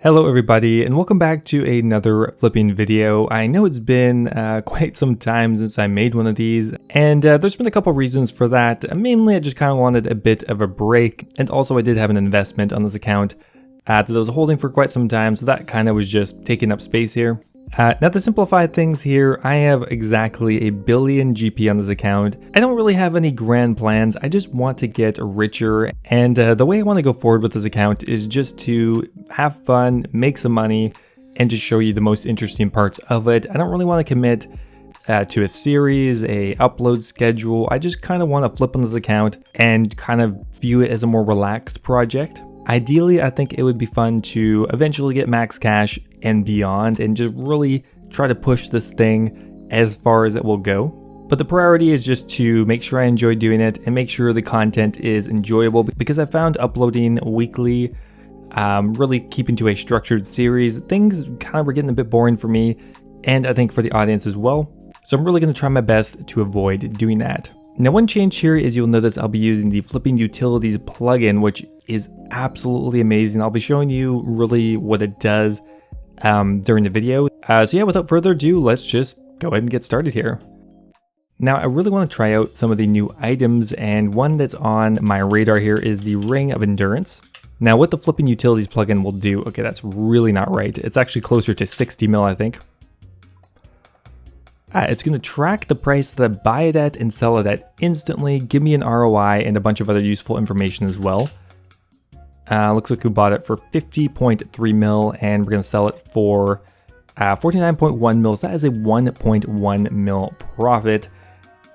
Hello everybody and welcome back to another flipping video. I know it's been quite some time since I made one of these, and there's been a couple reasons for that. Mainly I just kind of wanted a bit of a break, and also I did have an investment on this account that I was holding for quite some time, so that kind of was just taking up space here. Now to simplify things here, I have exactly 1 billion GP on this account. I don't really have any grand plans, I just want to get richer, and the way I want to go forward with this account is just to have fun, make some money, and just show you the most interesting parts of it. I don't really want to commit to a series, a upload schedule. I just kind of want to flip on this account and kind of view it as a more relaxed project. Ideally, I think it would be fun to eventually get max cash and beyond and just really try to push this thing as far as it will go. But the priority is just to make sure I enjoy doing it and make sure the content is enjoyable, because I found uploading weekly, really keeping to a structured series, things kind of were getting a bit boring for me, and I think for the audience as well. So I'm really going to try my best to avoid doing that. Now, one change here is you'll notice I'll be using the Flipping Utilities plugin, which is absolutely amazing. I'll be showing you really what it does during the video. So yeah, without further ado, let's just go ahead and get started here. Now, I really want to try out some of the new items, and one that's on my radar here is the Ring of Endurance. Now, what the Flipping Utilities plugin will do, okay, that's really not right. It's actually closer to 60 mil, I think. It's going to track the price that I buy it at and sell it at instantly, give me an ROI and a bunch of other useful information as well. Looks like we bought it for 50.3 mil and we're going to sell it for 49.1 mil. So that is a 1.1 mil profit.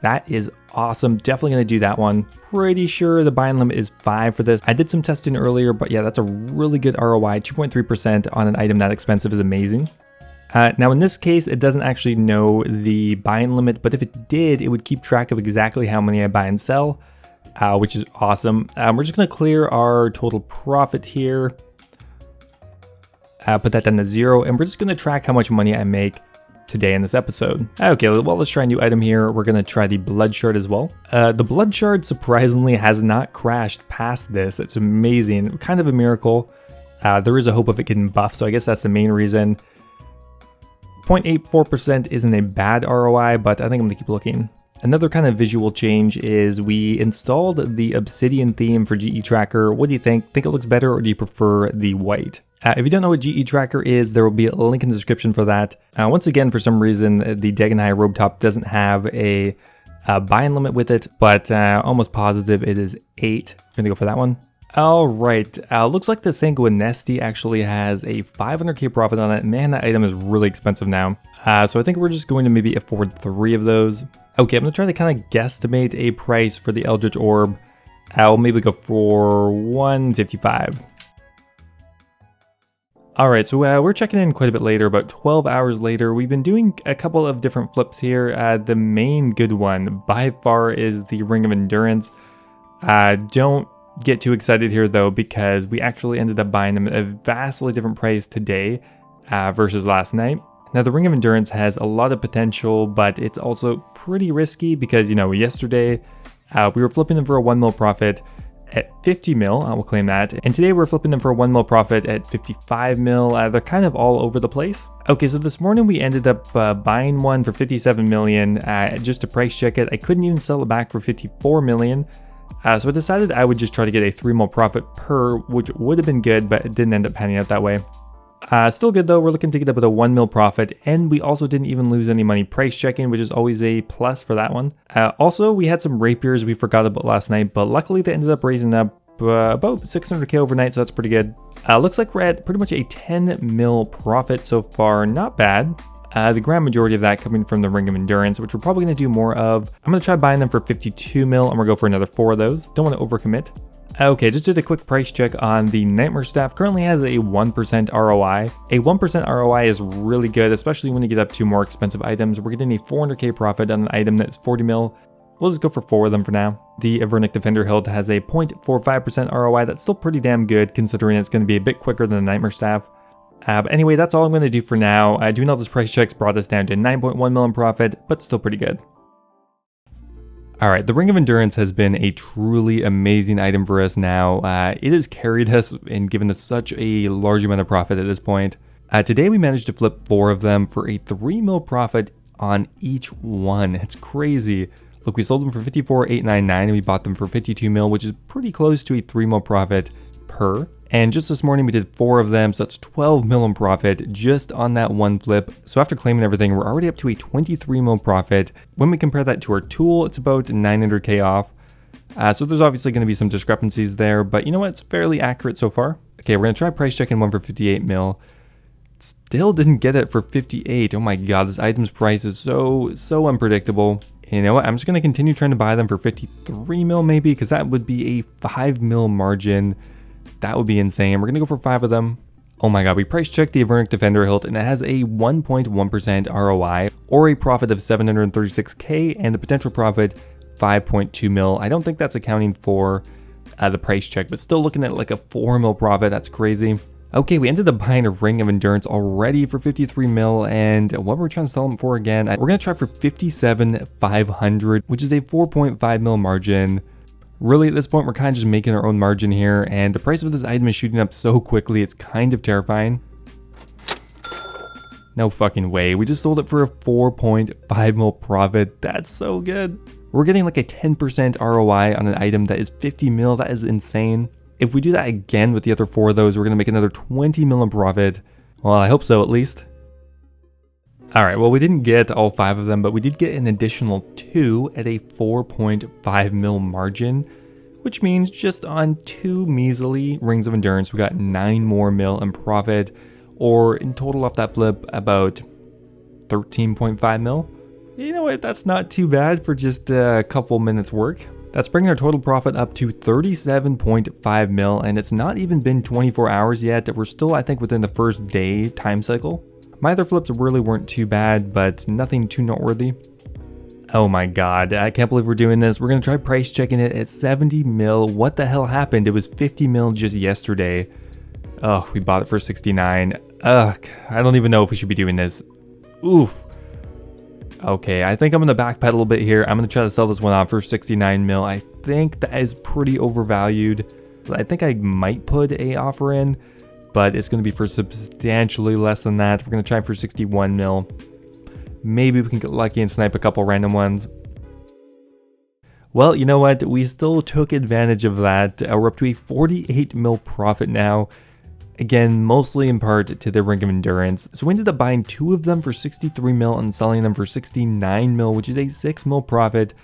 That is awesome. Definitely going to do that one. Pretty sure the buying limit is 5 for this. I did some testing earlier, but yeah, that's a really good ROI. 2.3% on an item that expensive is amazing. Now in this case, it doesn't actually know the buying limit, but if it did, it would keep track of exactly how many I buy and sell, which is awesome. We're just going to clear our total profit here, put that down to 0, and we're just going to track how much money I make today in this episode. Okay, well, let's try a new item here. We're going to try the Blood Shard as well. The Blood Shard surprisingly has not crashed past this. It's amazing, kind of a miracle. There is a hope of it getting buffed, so I guess that's the main reason. 0.84% isn't a bad ROI, but I think I'm gonna keep looking. Another kind of visual change is we installed the Obsidian theme for GE Tracker. What do you think? Think it looks better, or do you prefer the white? If you don't know what GE Tracker is, there will be a link in the description for that. Once again, for some reason, the Dagenhai Robe Top doesn't have a buy-in limit with it, but almost positive it is 8. I'm gonna go for that one. All right, looks like the Sanguinesti actually has a 500k profit on it. Man, that item is really expensive now. So I think we're just going to maybe afford 3 of those. Okay, I'm gonna try to kind of guesstimate a price for the Eldritch Orb. I'll maybe go for 155. All right, so we're checking in quite a bit later, about 12 hours later. We've been doing a couple of different flips here. The main good one by far is the Ring of Endurance. Don't get too excited here though, because we actually ended up buying them at a vastly different price today versus last night. Now the Ring of Endurance has a lot of potential, but it's also pretty risky because, you know, yesterday we were flipping them for a 1 mil profit at 50 mil, I will claim that, and today we're flipping them for a 1 mil profit at 55 mil. They're kind of all over the place. Okay, so this morning we ended up buying one for 57 million just to price check it. I couldn't even sell it back for 54 million. So I decided I would just try to get a 3 mil profit per, which would have been good, but it didn't end up panning out that way. Still good though, we're looking to get up with a 1 mil profit, and we also didn't even lose any money price checking, which is always a plus for that one. Also, we had some rapiers we forgot about last night, but luckily they ended up raising up about 600k overnight, so that's pretty good. Looks like we're at pretty much a 10 mil profit so far, not bad. The grand majority of that coming from the Ring of Endurance, which we're probably going to do more of. I'm going to try buying them for 52 mil, and we'll go for another 4 of those. Don't want to overcommit. Okay, just did a quick price check on the Nightmare Staff. Currently has a 1% ROI. A 1% ROI is really good, especially when you get up to more expensive items. We're getting a 400k profit on an item that's 40 mil. We'll just go for 4 of them for now. The Avernic Defender Hilt has a 0.45% ROI. That's still pretty damn good, considering it's going to be a bit quicker than the Nightmare Staff. But anyway, that's all I'm going to do for now. Doing all those price checks brought us down to 9.1 mil in profit, but still pretty good. Alright, the Ring of Endurance has been a truly amazing item for us now. It has carried us and given us such a large amount of profit at this point. Today we managed to flip 4 of them for a 3 mil profit on each one. It's crazy. Look, we sold them for 54,899 and we bought them for 52 mil, which is pretty close to a 3 mil profit per. And just this morning we did 4 of them, so that's 12 mil in profit just on that one flip. So after claiming everything, we're already up to a 23 mil profit. When we compare that to our tool, it's about 900k off. So there's obviously going to be some discrepancies there, but you know what? It's fairly accurate so far. Okay, we're going to try price checking one for 58 mil. Still didn't get it for 58. Oh my god, this item's price is so unpredictable. You know what? I'm just going to continue trying to buy them for 53 mil maybe, because that would be a 5 mil margin. That would be insane. We're going to go for 5 of them. Oh my god, we price checked the Avernic Defender hilt and it has a 1.1% ROI or a profit of 736k and the potential profit 5.2 mil. I don't think that's accounting for the price check, but still looking at like a 4 mil profit. That's crazy. Okay, we ended up buying a Ring of Endurance already for 53 mil, and what we're trying to sell them for again, we're going to try for 57,500, which is a 4.5 mil margin. Really, at this point, we're kind of just making our own margin here, and the price of this item is shooting up so quickly, it's kind of terrifying. No fucking way, we just sold it for a 4.5 mil profit. That's so good. We're getting like a 10% ROI on an item that is 50 mil, that is insane. If we do that again with the other 4 of those, we're going to make another 20 mil in profit. Well, I hope so at least. Alright, well we didn't get all 5 of them, but we did get an additional 2 at a 4.5 mil margin, which means just on 2 measly Rings of Endurance, we got 9 more mil in profit, or in total off that flip, about 13.5 mil. You know what, that's not too bad for just a couple minutes work. That's bringing our total profit up to 37.5 mil, and it's not even been 24 hours yet. We're still, I think, within the first day time cycle. My other flips really weren't too bad, but nothing too noteworthy. Oh my god, I can't believe we're doing this. We're going to try price checking it at 70 mil. What the hell happened? It was 50 mil just yesterday. Oh, we bought it for 69. Ugh, I don't even know if we should be doing this. Oof. Okay, I think I'm going to backpedal a bit here. I'm going to try to sell this one off for 69 mil. I think that is pretty overvalued. I think I might put a offer in, but it's going to be for substantially less than that. We're going to try for 61 mil. Maybe we can get lucky and snipe a couple random ones. Well, you know what? We still took advantage of that. We're up to a 48 mil profit now. Again, mostly in part to the Ring of Endurance. So we ended up buying 2 of them for 63 mil and selling them for 69 mil, which is a 6 mil profit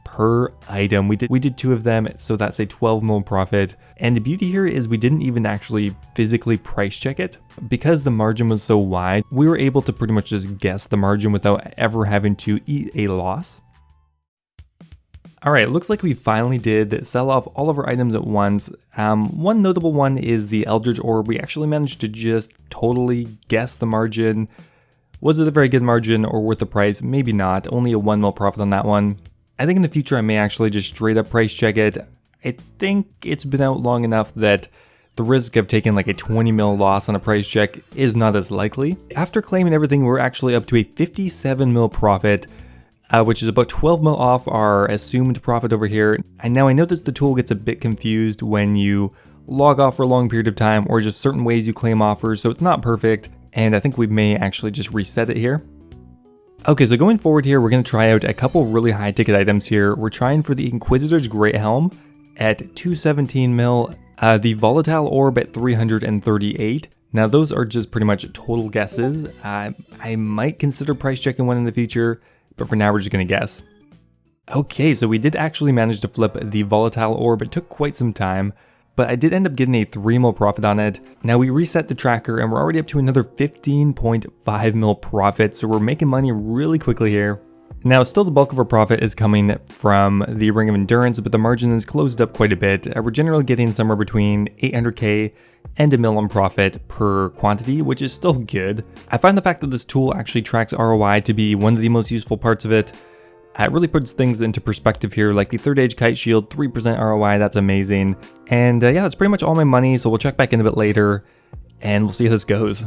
per item. We did 2 of them, so that's a 12 mil profit. And the beauty here is we didn't even actually physically price check it. Because the margin was so wide, we were able to pretty much just guess the margin without ever having to eat a loss. Alright, looks like we finally did sell off all of our items at once. One notable one is the Eldritch Orb. We actually managed to just totally guess the margin. Was it a very good margin or worth the price? Maybe not. Only a 1 mil profit on that one. I think in the future I may actually just straight up price check it. I think it's been out long enough that the risk of taking like a 20 mil loss on a price check is not as likely. After claiming everything, we're actually up to a 57 mil profit. Which is about 12 mil off our assumed profit over here. And now I noticed the tool gets a bit confused when you log off for a long period of time or just certain ways you claim offers, so it's not perfect. And I think we may actually just reset it here. Okay, so going forward here, we're going to try out a couple really high ticket items here. We're trying for the Inquisitor's Great Helm at 217 mil, the Volatile Orb at 338. Now those are just pretty much total guesses. I might consider price checking one in the future, but for now we're just gonna guess. Okay, so we did actually manage to flip the Volatile Orb. It took quite some time, but I did end up getting a 3 mil profit on it. Now we reset the tracker and we're already up to another 15.5 mil profit, so we're making money really quickly here. Now still the bulk of our profit is coming from the Ring of Endurance, but the margin is closed up quite a bit. We're generally getting somewhere between 800k and a mil in profit per quantity, which is still good. I find the fact that this tool actually tracks ROI to be one of the most useful parts of it. It really puts things into perspective here, like the Third Age Kite Shield, 3% ROI, that's amazing. And yeah, that's pretty much all my money, so we'll check back in a bit later, and we'll see how this goes.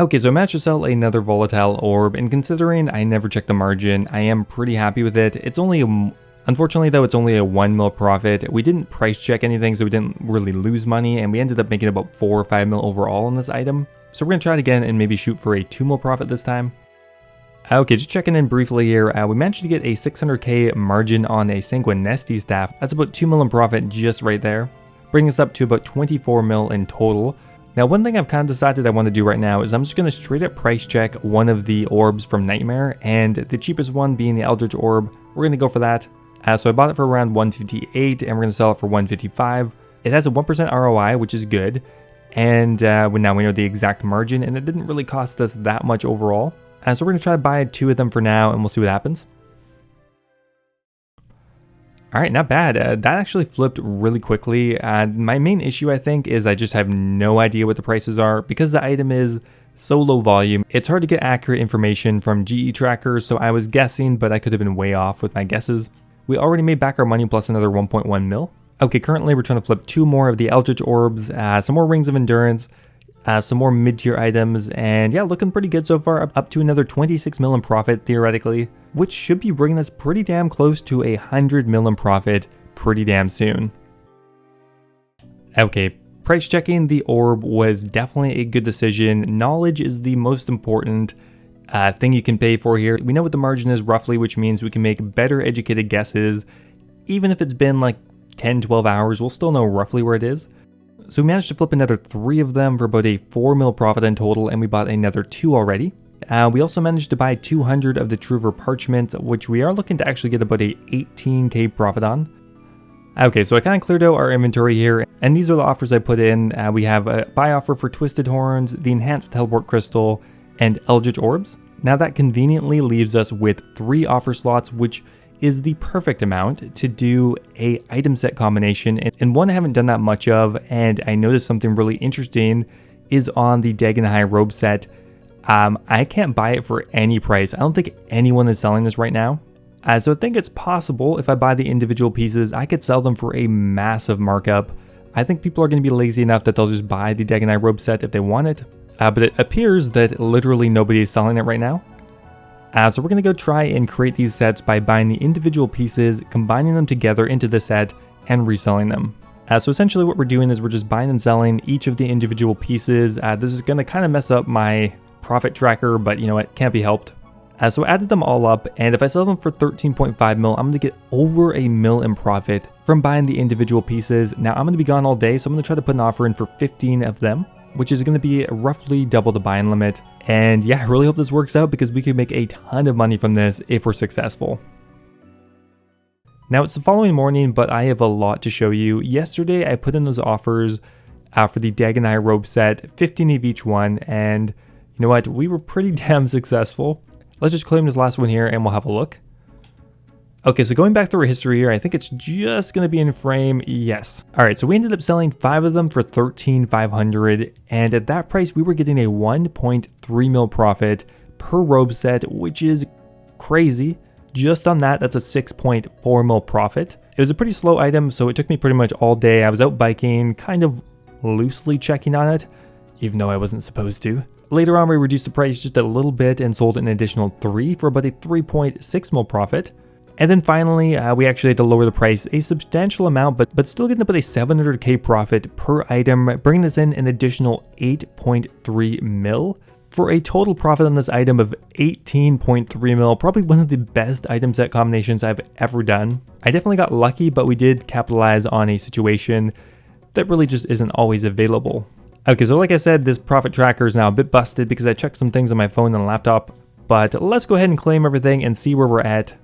Okay, so I managed to sell another Volatile Orb, and considering I never checked the margin, I am pretty happy with it. It's only Unfortunately though, it's only a 1 mil profit. We didn't price check anything, so we didn't really lose money, and we ended up making about 4 or 5 mil overall on this item. So we're gonna try it again and maybe shoot for a 2 mil profit this time. Okay, just checking in briefly here, we managed to get a 600k margin on a Sanguinesti staff. That's about 2 mil in profit just right there, bringing us up to about 24 mil in total. Now, one thing I've kind of decided I want to do right now is I'm just going to straight up price check one of the orbs from Nightmare, and the cheapest one being the Eldritch Orb. We're going to go for that. So I bought it for around 158, and we're going to sell it for 155. It has a 1% ROI, which is good, and now we know the exact margin, and it didn't really cost us that much overall. So we're going to try to buy 2 of them for now, and we'll see what happens. Alright, not bad. That actually flipped really quickly. My main issue, I think, is I just have no idea what the prices are. Because the item is so low volume, it's hard to get accurate information from GE trackers, so I was guessing, but I could have been way off with my guesses. We already made back our money plus another 1.1 mil. Okay, currently we're trying to flip 2 more of the Eldritch Orbs, some more Rings of Endurance, some more mid-tier items, and yeah, looking pretty good so far, up to another 26 mil in profit theoretically, which should be bringing us pretty damn close to 100 mil in profit pretty damn soon. Okay, price checking the orb was definitely a good decision. Knowledge is the most important thing you can pay for here. We know what the margin is roughly, which means we can make better educated guesses. Even if it's been like 10-12 hours, we'll still know roughly where it is. So we managed to flip another 3 of them for about a 4 mil profit in total, and we bought another 2 already. We also managed to buy 200 of the Truver Parchment, which we are looking to actually get about a 18k profit on. Okay, so I kind of cleared out our inventory here, and these are the offers I put in. We have a buy offer for Twisted Horns, the Enhanced Teleport Crystal, and Eldritch Orbs. Now that conveniently leaves us with 3 offer slots, which is the perfect amount to do a item set combination, and one I haven't done that much of, and I noticed something really interesting is on the Dagon High robe set. I can't buy it for any price. I don't think anyone is selling this right now. So I think it's possible if I buy the individual pieces, I could sell them for a massive markup. I think people are going to be lazy enough that they'll just buy the Dagon High robe set if they want it, but it appears that literally nobody is selling it right now. So we're going to go try and create these sets by buying the individual pieces, combining them together into the set, and reselling them. So essentially what we're doing is we're just buying and selling each of the individual pieces. This is going to kind of mess up my profit tracker, but you know what, can't be helped. So I added them all up, and if I sell them for 13.5 mil, I'm going to get over a mil in profit from buying the individual pieces. Now I'm going to be gone all day, so I'm going to try to put an offer in for 15 of them, which is going to be roughly double the buy-in limit. And yeah, I really hope this works out because we could make a ton of money from this if we're successful. Now it's the following morning, but I have a lot to show you. Yesterday I put in those offers for the Dagon High robe set, 15 of each one, and you know what, we were pretty damn successful. Let's just claim this last one here and we'll have a look. Okay, so going back through our history here, I think it's just going to be in frame, yes. Alright, so we ended up selling 5 of them for 13,500, and at that price we were getting a 1.3 mil profit per robe set, which is crazy. Just on that, that's a 6.4 mil profit. It was a pretty slow item, so it took me pretty much all day. I was out biking, kind of loosely checking on it, even though I wasn't supposed to. Later on, we reduced the price just a little bit and sold an additional 3 for about a 3.6 mil profit. And then finally, we actually had to lower the price a substantial amount, but still getting about a 700k profit per item, bringing this in an additional 8.3 mil for a total profit on this item of 18.3 mil, probably one of the best item set combinations I've ever done. I definitely got lucky, but we did capitalize on a situation that really just isn't always available. Okay, so like I said, this profit tracker is now a bit busted because I checked some things on my phone and laptop, but let's go ahead and claim everything and see where we're at.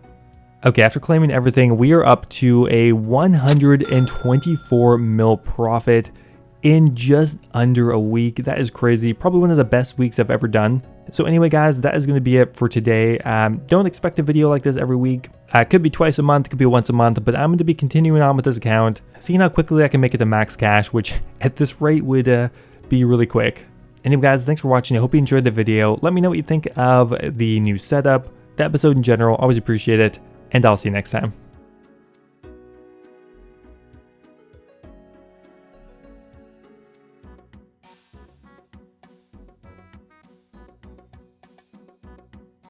Okay, after claiming everything, we are up to a 124 mil profit in just under a week. That is crazy. Probably one of the best weeks I've ever done. So anyway, guys, that is going to be it for today. Don't expect a video like this every week. Could be twice a month, could be once a month, but I'm going to be continuing on with this account, seeing how quickly I can make it to max cash, which at this rate would be really quick. Anyway, guys, thanks for watching. I hope you enjoyed the video. Let me know what you think of the new setup, the episode in general. Always appreciate it. And I'll see you next time.